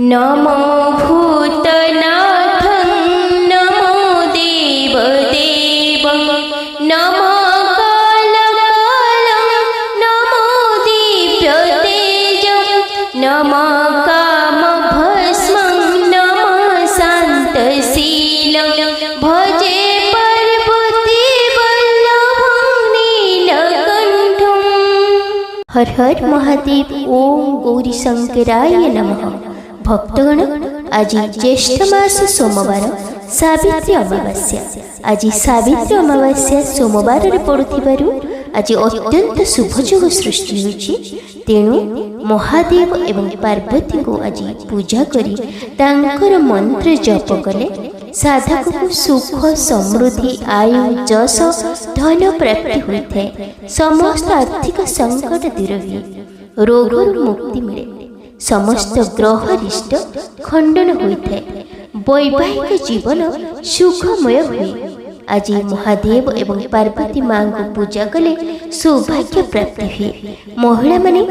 नमो भूतनाथं नमो देवदेवं नमः कालकालं नमो दिव्यतेजं नमः कामभस्मं नमः शान्तशीलं भजे पार्वतीवल्लभं नीलकण्ठम्। हर हर महादेव। ओम गौरीशंकराय नमः। भक्तगण, आज ज्येष्ठ मास सोमवार सावित्री अमावास्या। आज सावित्री अमावास्या सोमवार पड़ुथिबारु आज अत्यंत शुभयोग सृष्टि होछि। तेणु महादेव एवं पार्वती को आज पूजा करी तांकर मंत्र जप कले साधक को सुख समृद्धि आयु जस धन प्राप्ति होता है। समस्त आर्थिक संकट दूर हुए, रोग मुक्ति मिले, समस्त ग्रह रिष्ट खंडन होता है, वैवाहिक जीवन सुखमय हुए। आज महादेव एवं पार्वती मां को पूजा कले सौभाग्य प्राप्ति हुए। महिला माने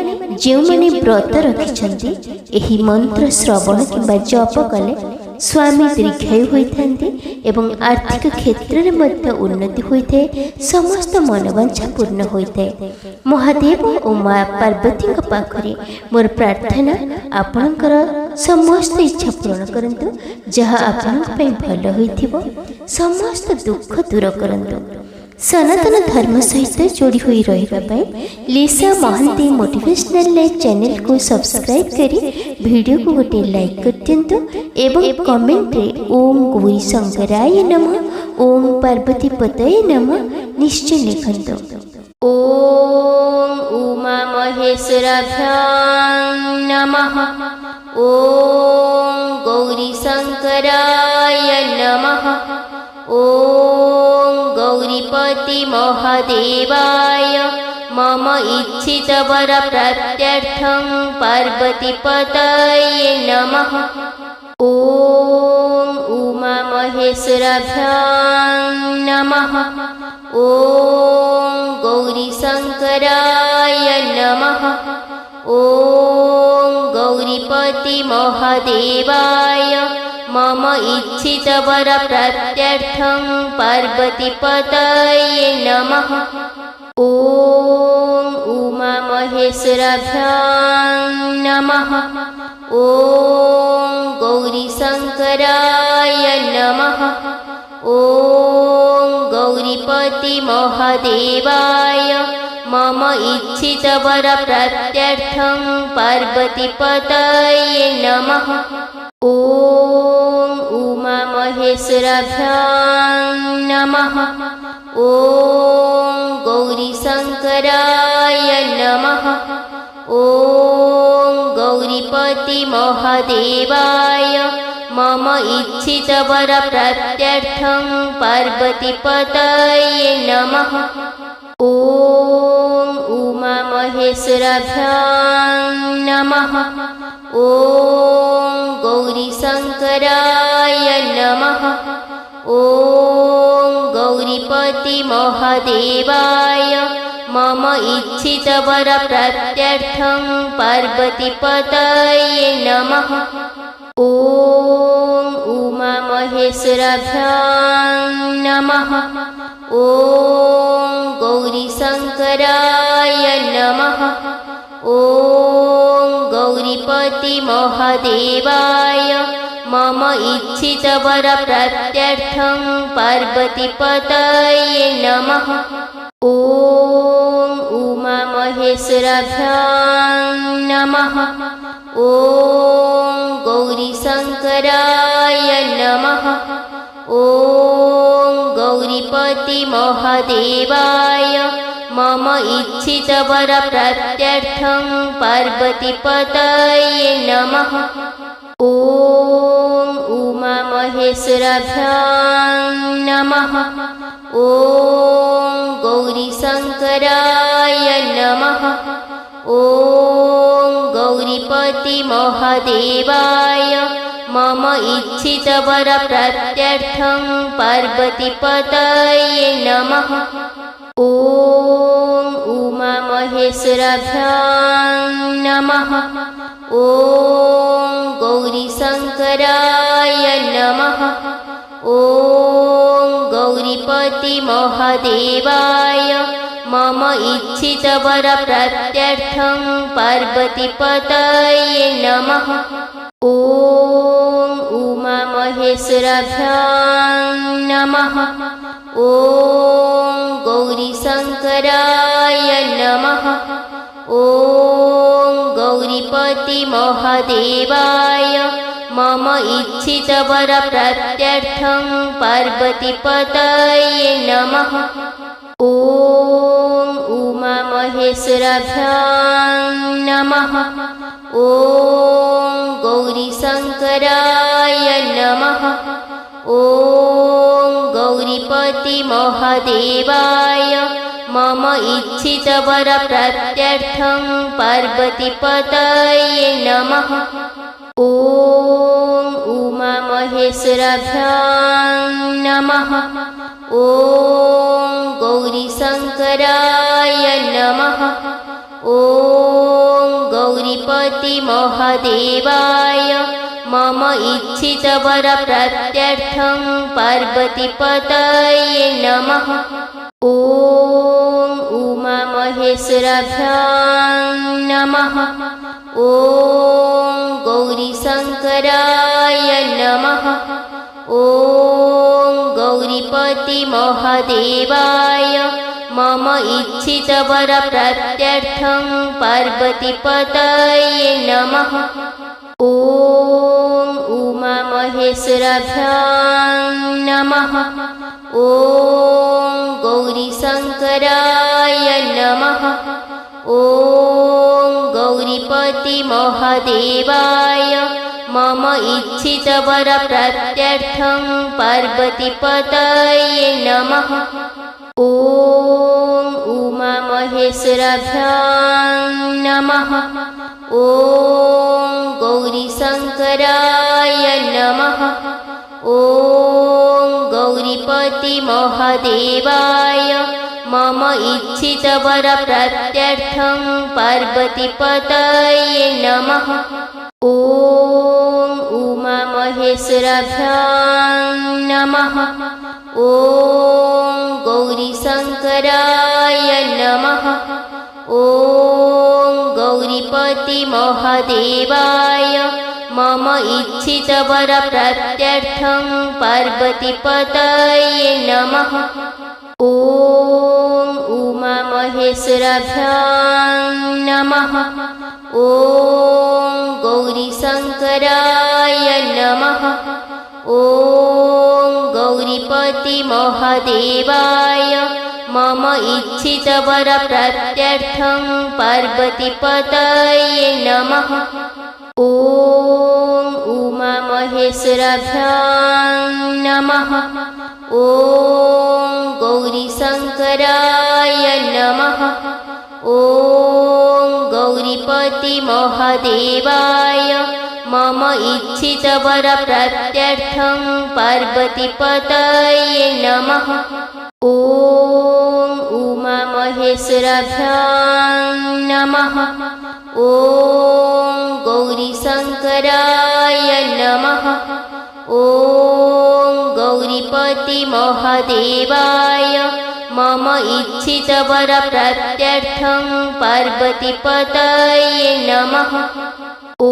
जो माने व्रत रखिछन्ति एही मंत्र श्रवण किंबा जप कले स्वामी दीर्घायु होइथान्ति एवं आर्थिक क्षेत्र में मध्य उन्नति होइथे। समस्त मनोवांछा पूर्ण होइथे। महादेव और मां पार्वती पाखरे मोर प्रार्थना आपणकर समस्त इच्छा पूर्ण करंतु, जहाँ आपनक पई भल होइथिबो समस्त दुख दूर करंतु। सनातन धर्म सहित जोड़ी हुई रहिबा लिसा महांती मोटिवेशनल लाइफ चैनल को सब्सक्राइब करी वीडियो को गोटे लाइक कर दिंतु एवं कमेंट रे ओम गौरी शंकराय नमः ओम पार्वती पतये नमः निश्चय लिखंतु। ओम उमा महेश्वराभ्यां नमः ओम गौरी शंकराय नमः ओम गौरीपति महादेवाय मम इच्छितवर प्राप्त्यर्थं पार्वतीपतये नमः। ओम उमा महेश्वराभ्यां नमः ओम गौरी शंकराय नमः ओम गौरीपति महादेवाय मम इच्छितवर प्राप्त्यर्थं पार्वतीपतये नमः। ओम उमा महेश्वराभ्यां नमः ओम गौरी शंकराय नमः ओम गौरीपति महादेवाय मम इच्छितवर प्राप्त्यर्थं पार्वतीपतये नमः। ओम उमा महेश्वराभ्यां नमः ओम गौरी शंकराय नमः ओम गौरीपति महादेवाय मम इच्छितवर प्राप्त्यर्थं पार्वतीपतये नमः। ओम उमा महेश्वराभ्यां नमः ओम गौरी शंकराय नमः ओम गौरीपति महादेवाय मम इच्छितवर प्राप्त्यर्थं पार्वतीपतये नमः। ओम उमा महेश्वराभ्यां नमः ओम गौरी शंकराय नमः ओम गौरीपति महादेवाय मम इच्छितवर प्राप्त्यर्थं पार्वतीपतये नमः। ओम उमा महेश्वराभ्यां नमः ओम गौरी शंकराय नमः ओम गौरीपति महादेवाय मम इच्छितवर प्राप्त्यर्थं पार्वतीपतये नमः। ओम उमा महेश्वराभ्यां नमः ओम गौरी शंकराय नमः ओम गौरीपति महादेवाय मम इच्छितवर प्राप्त्यर्थं पार्वतीपतये नमः। ओम उमा महेश्वराभ्यां नमः। ओम गौरी गौरीशङ्कराय नमः। ॐ गौरीपति महादेवाय मम इच्छितवरप्राप्त्यर्थं पार्वतीपतये नमः। ॐ उमामहेश्वराभ्यां नमः। ॐ गौरीशङ्कराय नमः। ॐ गौरीपति महादेवाय मम इच्छितवरप्राप्त्यर्थं पार्वतीपतये नमः। ॐ उमामहेश्वराभ्यां नमः। ॐ गौरीशङ्कराय नमः। ॐ गौरीपति महादेवाय मम इच्छितवरप्राप्त्यर्थं पार्वतीपतये नमः। ॐ उमामहेश्वराभ्यां नमः। ॐ गौरीशङ्कराय नमः। ॐ गौरीपति महादेवाय मम इच्छितवरप्राप्त्यर्थं पार्वतीपतये नमः। ॐ उमामहेश्वराभ्यां नमः। ॐ गौरीशङ्कराय नमः। ॐ गौरीपति महादेवाय मम इच्छितवरप्राप्त्यर्थं पार्वतीपतये नमः। ॐ उमामहेश्वराभ्यां नमः। ॐ गौरीशङ्कराय नमः। ॐ गौरीपति महादेवाय मम इच्छितवरप्राप्त्यर्थं पार्वतीपतये नमः। ॐ उमामहेश्वराभ्यां नमः। ॐ गौरीशङ्कराय नमः। ॐ गौरीपति महादेवाय मम इच्छितवरप्राप्त्यर्थं पार्वतीपतये नमः। ॐ उमामहेश्वराभ्यां नमः। ॐ गौरीशङ्कराय नमः। ॐ गौरीपति महादेवाय मम इच्छितवरप्राप्त्यर्थं पार्वतीपतये नमः। ॐ उमामहेश्वराभ्यां नमः। ॐ गौरीशङ्कराय नमः। ॐ गौरीपति महादेवाय मम इच्छितवरप्राप्त्यर्थं पार्वतीपतये नमः। ॐ उमामहेश्वराभ्यां नमः। ॐ गौरीशङ्कराय नमः। ॐ गौरीपति महादेवाय मम इच्छितवरप्राप्त्यर्थं पार्वतीपतये नमः। ॐ उमामहेश्वराभ्यां नमः। ॐ गौरीशङ्कराय नमः। ॐ गौरीपति महादेवाय मम इच्छितवरप्राप्त्यर्थं पार्वतीपतये नमः। ॐ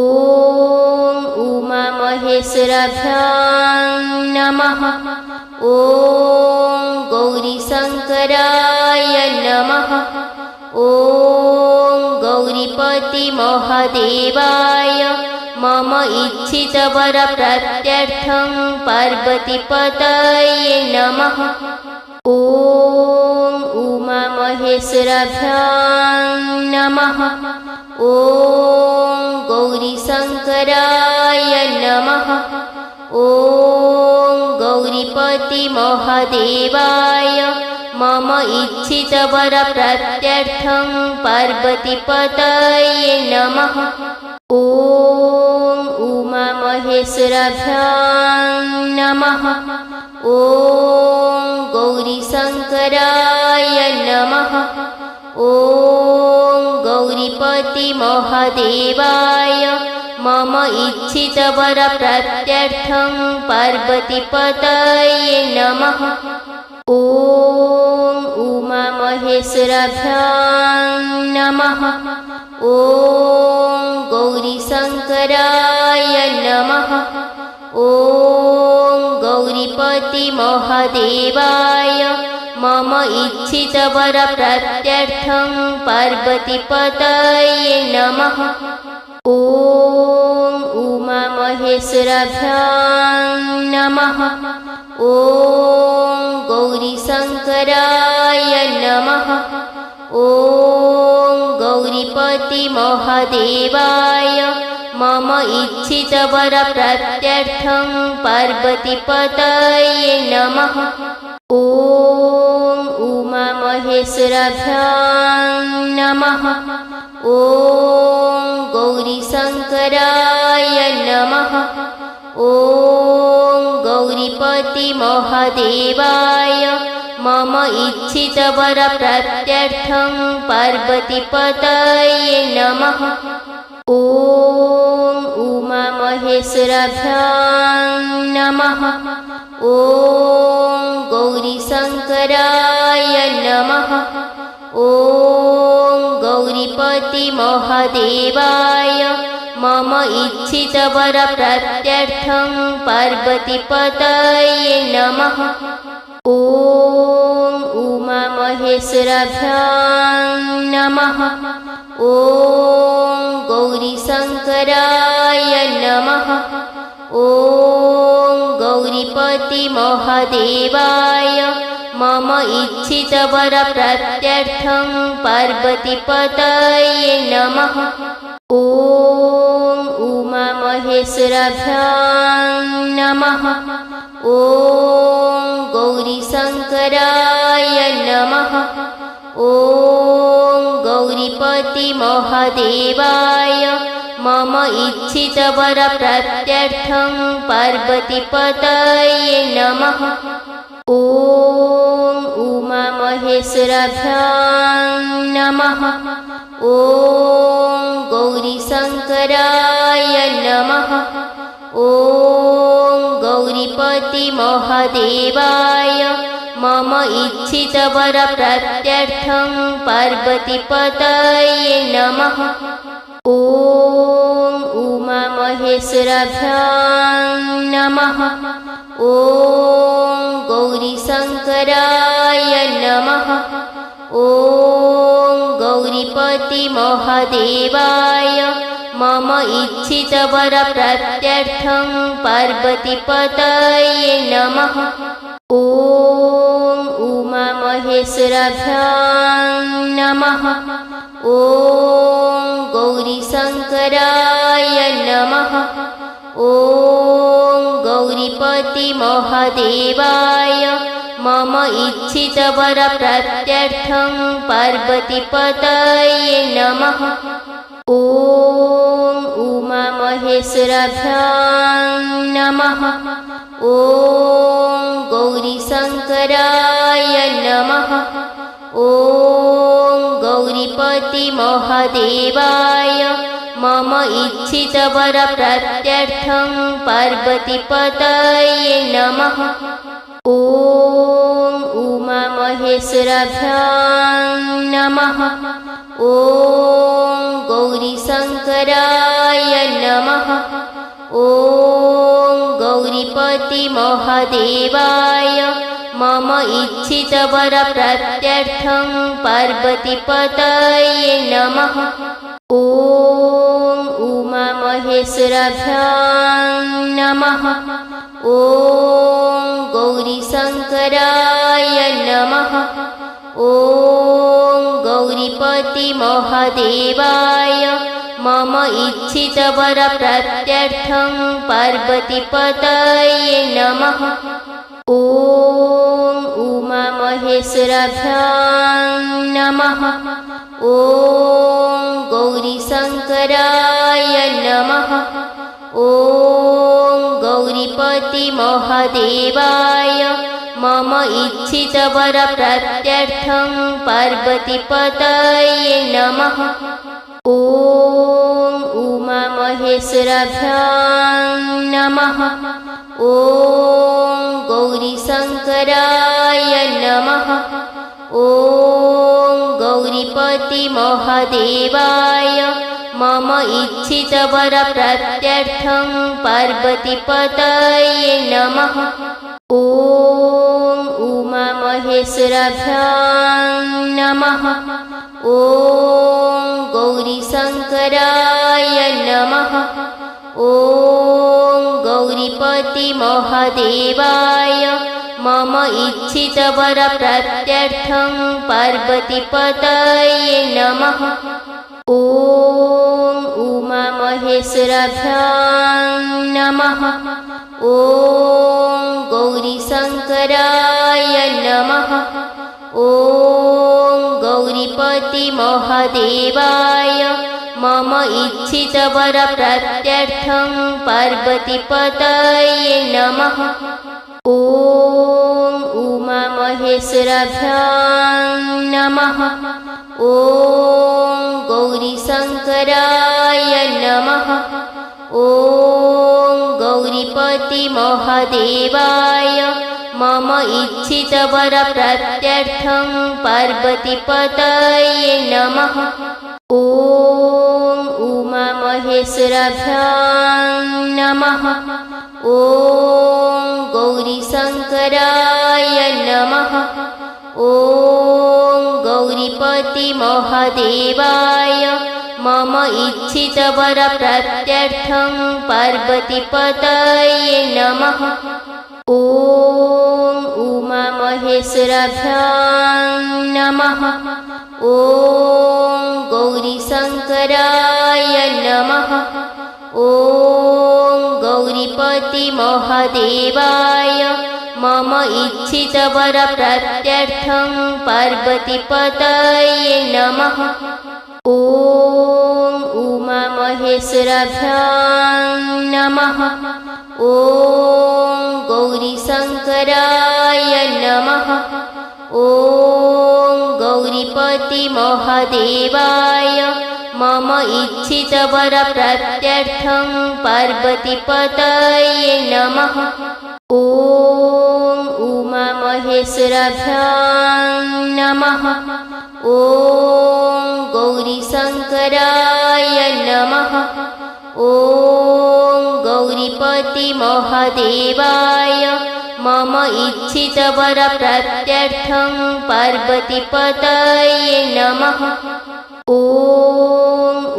उमामहेश्वराभ्यां नमः। ॐ गौरीशङ्कराय नमः। ॐ गौरीपति महादेवाय मम इच्छितवरप्राप्त्यर्थं पार्वतीपतये नमः। ॐ उमामहेश्वराभ्यां नमः। ॐ गौरीशङ्कराय नमः। ॐ गौरीपति महादेवाय मम इच्छितवरप्राप्त्यर्थं पार्वतीपतये नमः। ॐ उमामहेश्वराभ्यां नमः। ॐ गौरीशङ्कराय नमः। ॐ गौरीपति महादेवाय मम इच्छितवरप्राप्त्यर्थं पार्वतीपतये नमः। ॐ उमामहेश्वराभ्यां नमः। ॐ गौरीशङ्कराय नमः। ॐ गौरीपतिमहादेवाय मम इच्छितवरप्राप्त्यर्थं पार्वतीपतये नमः। ॐ उमामहेश्वराभ्यां नमः। ॐ गौरीशङ्कराय नमः। ॐ गौरीपतिमहादेवाय मम इच्छितवरप्राप्त्यर्थं पार्वतीपतये नमः। ॐ उमामहेश्वराभ्यां नमः। ॐ गौरीशङ्कराय नमः। ॐ गौरीपतिमहादेवाय मम इच्छितवरप्राप्त्यर्थं पार्वतीपतये नमः। ॐ उमामहेश्वराभ्यां नमः। ॐ गौरीशङ्कराय नमः। ॐ गौरीपतिमहादेवाय मम इच्छितवरप्राप्त्यर्थं पार्वतीपतये नमः। ॐ उमामहेश्वराभ्यां नमः। ॐ गौरीशङ्कराय नमः। ॐ गौरीपतिमहादेवाय मम इच्छितवरप्राप्त्यर्थं पार्वतीपतये नमः। ॐ उमामहेश्वराभ्यां नमः। ॐ गौरीशङ्कराय नमः। ॐ गौरीपतिमहादेवाय मम इच्छितवरप्राप्त्यर्थं पार्वतीपतये नमः। ॐ उमामहेश्वराभ्यां नमः। ॐ गौरीशङ्कराय नमः। ॐ गौरीपतिमहादेवाय मम इच्छितवरप्राप्त्यर्थं पार्वतीपतये नमः। ॐ उमामहेश्वराभ्यां नमः। ॐ गौरीशङ्कराय नमः। ॐ गौरीपतिमहादेवाय मम इच्छितवरप्राप्त्यर्थं पार्वतीपतये नमः। ॐ उमामहेश्वराभ्यां नमः। ॐ गौरीशङ्कराय नमः। ॐ गौरीपतिमहादेवाय मम इच्छितवरप्राप्त्यर्थं पार्वतीपतये नमः। ॐ उमामहेश्वराभ्यां नमः। ॐ गौरीशङ्कराय नमः। ॐ गौरीपतिमहादेवाय मम इच्छितवरप्राप्त्यर्थं पार्वतीपतये नमः। ॐ उमामहेश्वराभ्यां नमः। ॐ गौरीशङ्कराय नमः। ॐ गौरीपतिमहादेवाय मम इच्छितवरप्राप्त्यर्थं पार्वतीपतये नमः। ॐ उमामहेश्वराभ्यां नमः। ॐ गौरीशङ्कराय नमः। ॐ गौरीपतिमहादेवाय मम इच्छितवरप्राप्त्यर्थं पार्वतीपतये नमः। ॐ उमामहेश्वराभ्यां नमः। ॐ गौरीशङ्कराय नमः। ॐ गौरीपतिमहादेवाय मम इच्छितवरप्राप्त्यर्थं पार्वतीपतये नमः। ॐ उमामहेश्वराभ्यां नमः। ॐ गौरीशङ्कराय नमः। ॐ गौरीपतिमहादेवाय मम इच्छितवरप्राप्त्यर्थं पार्वतीपतये नमः। ॐ उमामहेश्वराभ्यां नमः। ॐ गौरीशङ्कराय नमः। ॐ गौरीपतिमहादेवाय मम इच्छितवरप्राप्त्यर्थं पार्वतीपतये नमः। ॐ उमामहेश्वराभ्यां नमः। ॐ गौरीशङ्कराय नमः। ॐ गौरीपतिमहादेवाय मम इच्छितवरप्राप्त्यर्थं पार्वतीपतये नमः। ॐ उमामहेश्वराभ्यां नमः। ॐ गौरीशङ्कराय नमः। ॐ गौरीपतिमहादेवाय मम इच्छितवरप्राप्त्यर्थं पार्वतीपतये नमः। ॐ उमामहेश्वराभ्यां नमः। ॐ गौरीशङ्कराय नमः। ॐ गौरीपतिमहादेवाय मम इच्छितवरप्राप्त्यर्थं पार्वतीपतये नमः। ॐ उमामहेश्वराभ्यां नमः। ॐ गौरीशङ्कराय नमः। ॐ गौरीपतिमहादेवाय मम इच्छितवरप्राप्त्यर्थं पार्वतीपतये नमः। ॐ उमामहेश्वराभ्यां नमः। ॐ गौरीशङ्कराय नमः। ॐ गौरीपतिमहादेवाय मम इच्छितवरप्राप्त्यर्थं पार्वतीपतये नमः। ॐ उमामहेश्वराभ्यां नमः। ॐ गौरीशङ्कराय नमः। ॐ गौरीपतिमहादेवाय मम इच्छितवरप्राप्त्यर्थं पार्वतीपतये नमः। ॐ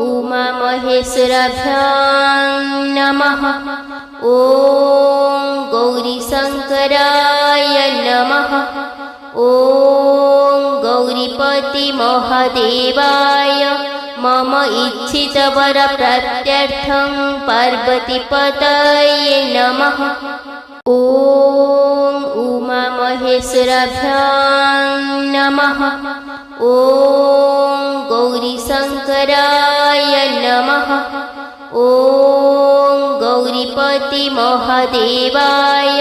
उमामहेश्वराभ्यां नमः। ॐ गौरीशङ्कराय नमः। ॐ गौरीपतिमहादेवाय मम इच्छितवरप्राप्त्यर्थं पार्वतीपतये नमः। ॐ उमामहेश्वराभ्यां नमः। ॐ गौरीशङ्कराय नमः। ॐ गौरीपतिमहादेवाय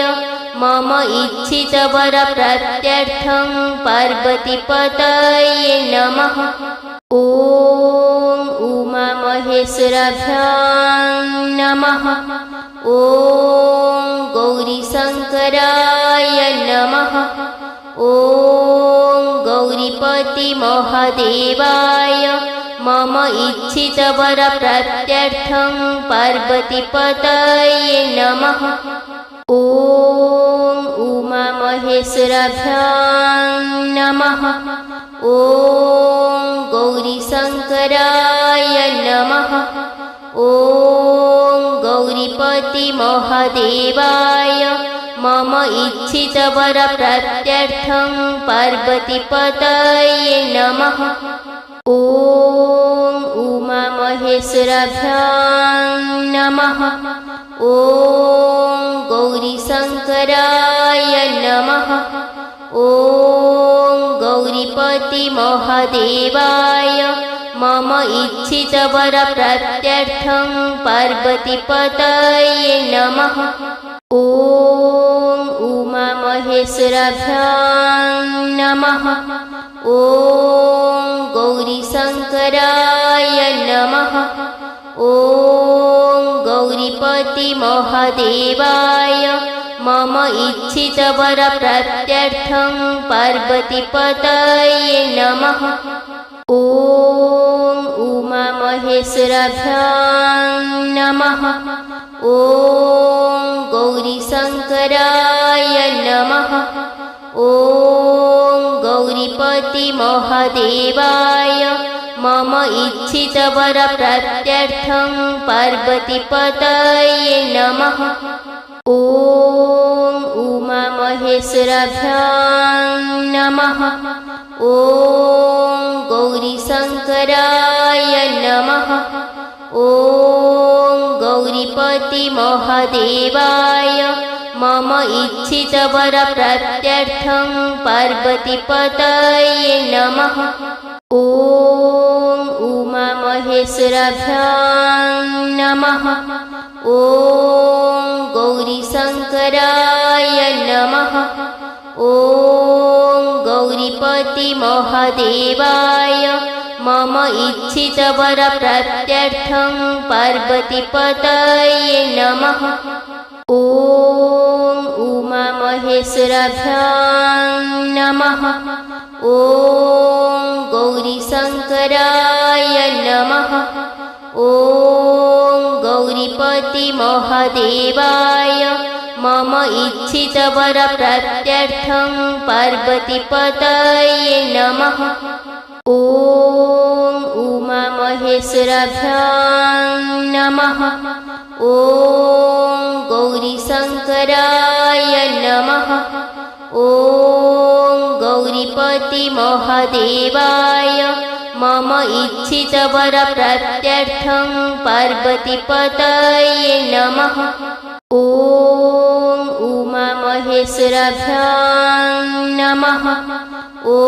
मम इच्छितवरप्राप्त्यर्थं पार्वतीपतये नमः। ॐ उमामहेश्वराभ्यां नमः। ॐ गौरीशङ्कराय नमः। ॐ गौरीपतिमहादेवाय मम इच्छितवरप्राप्त्यर्थं पार्वतीपतये नमः। ॐ उमामहेश्वराभ्यां नमः। ॐ गौरीशङ्कराय नमः। ॐ गौरीपतिमहादेवाय मम इच्छितवरप्राप्त्यर्थं पार्वतीपतये नमः। ॐ उमामहेश्वराभ्यां नमः। ॐ गौरीशङ्कराय नमः। ॐ गौरीपतिमहादेवाय मम इच्छितवरप्राप्त्यर्थं पार्वतीपतये नमः। ॐ उमामहेश्वराभ्यां नमः। ॐ गौरीशङ्कराय नमः। ॐ महादेवाय मम इच्छितवरप्राप्त्यर्थं पार्वतीपतये नमः। ॐ उमामहेश्वराभ्यां नमः। ॐ गौरीशङ्कराय नमः। ॐ गौरीपतिमहादेवाय मम इच्छितवरप्राप्त्यर्थं पार्वतीपतये नमः। ॐ उमामहेश्वराभ्यां नमः। ॐ गौरीशङ्कराय नमः। ॐ गौरीपतिमहादेवाय मम इच्छितवरप्राप्त्यर्थं पार्वतीपतये नमः। ॐ उमामहेश्वराभ्यां नमः। ॐ गौरीशङ्कराय नमः। ॐ गौरीपतिमहादेवाय मम इच्छितवरप्राप्त्यर्थं पार्वतीपतये नमः। ॐ उमामहेश्वराभ्यां नमः। ॐ गौरीशङ्कराय नमः। ॐ गौरीपतिमहादेवाय मम इच्छितवरप्राप्त्यर्थं पार्वतीपतये नमः। ॐ उमामहेश्वराभ्यां नमः। ॐ गौरीशङ्कराय नमः। ॐ गौरीपतिमहादेवाय मम इच्छितवरप्राप्त्यर्थं पार्वतीपतये नमः। ॐ उमामहेश्वराभ्यां नमः। ॐ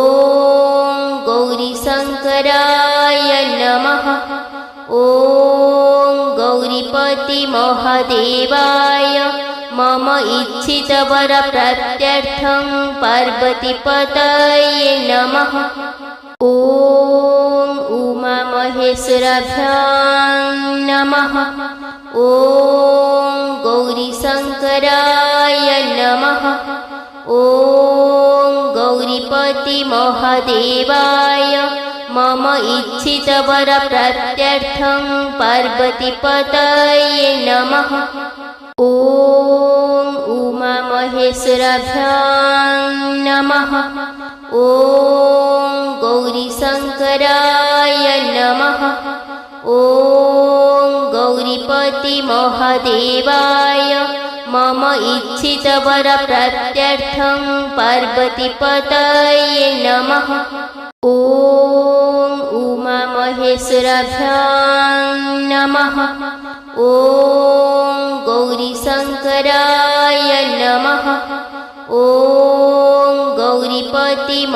गौरीशङ्कराय नमः। ॐ गौरीपतिमहादेवाय मम इच्छितवरप्राप्त्यर्थं पार्वतीपतये नमः। ॐ उमामहेश्वराभ्यां नमः। ॐ गौरीशङ्कराय नमः। ॐ गौरीपतिमहादेवाय मम इच्छितवरप्राप्त्यर्थं पार्वतीपतये नमः। ॐ उमामहेश्वराभ्यां नमः। ॐ गौरीशङ्कराय नमः। ॐ गौरीपतिमहादेवाय मम इच्छितवरप्राप्त्यर्थं पार्वतीपतये नमः। ॐ उमामहेश्वराभ्यां नमः। ॐ गौरीशङ्कराय नमः। ॐ गौरीपतिमहादेवाय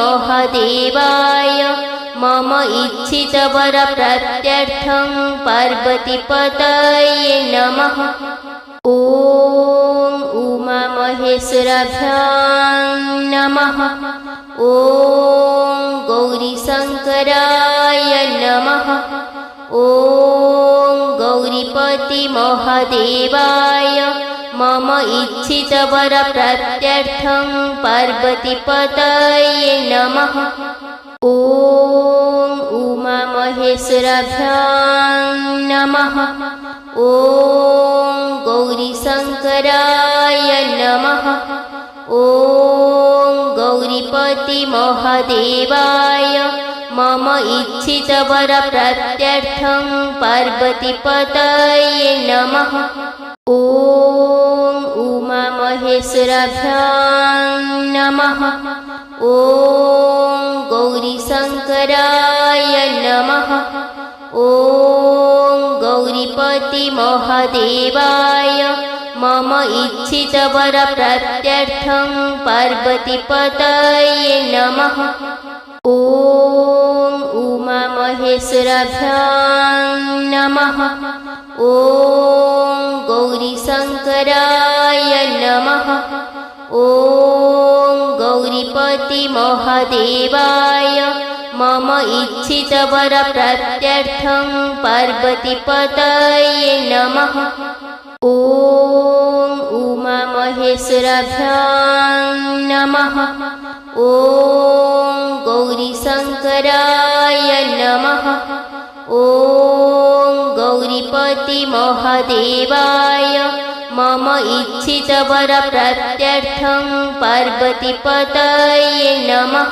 मम इच्छितवरप्राप्त्यर्थं पार्वतीपतये नमः। ॐ उमामहेश्वराभ्यां नमः। ॐ गौरीशङ्कराय नमः। ॐ गौरीपतिमहादेवाय मम इच्छितवरप्राप्त्यर्थं पार्वतीपतये नमः। ॐ उमामहेश्वराभ्यां नमः। ॐ गौरीशङ्कराय नमः। ॐ गौरीपतिमहादेवाय मम इच्छितवरप्राप्त्यर्थं पार्वतीपतये नमः। ॐ उमामहेश्वराभ्यां नमः। ॐ गौरीशङ्कराय नमः। ॐ गौरीपतिमहादेवाय मम इच्छितवरप्राप्त्यर्थं पार्वतीपतये नमः। ॐ उमामहेश्वराभ्यां नमः। ॐ गौरीशङ्कराय नमः। ॐ गौरीपतिमहादेवाय मम इच्छितवरप्राप्त्यर्थं पार्वतीपतये नमः। ॐ उमामहेश्वराभ्यां नमः। ॐ गौरीशङ्कराय नमः। ॐ गौरीपतिमहादेवाय मम इच्छितवरप्राप्त्यर्थं पार्वतीपतये नमः।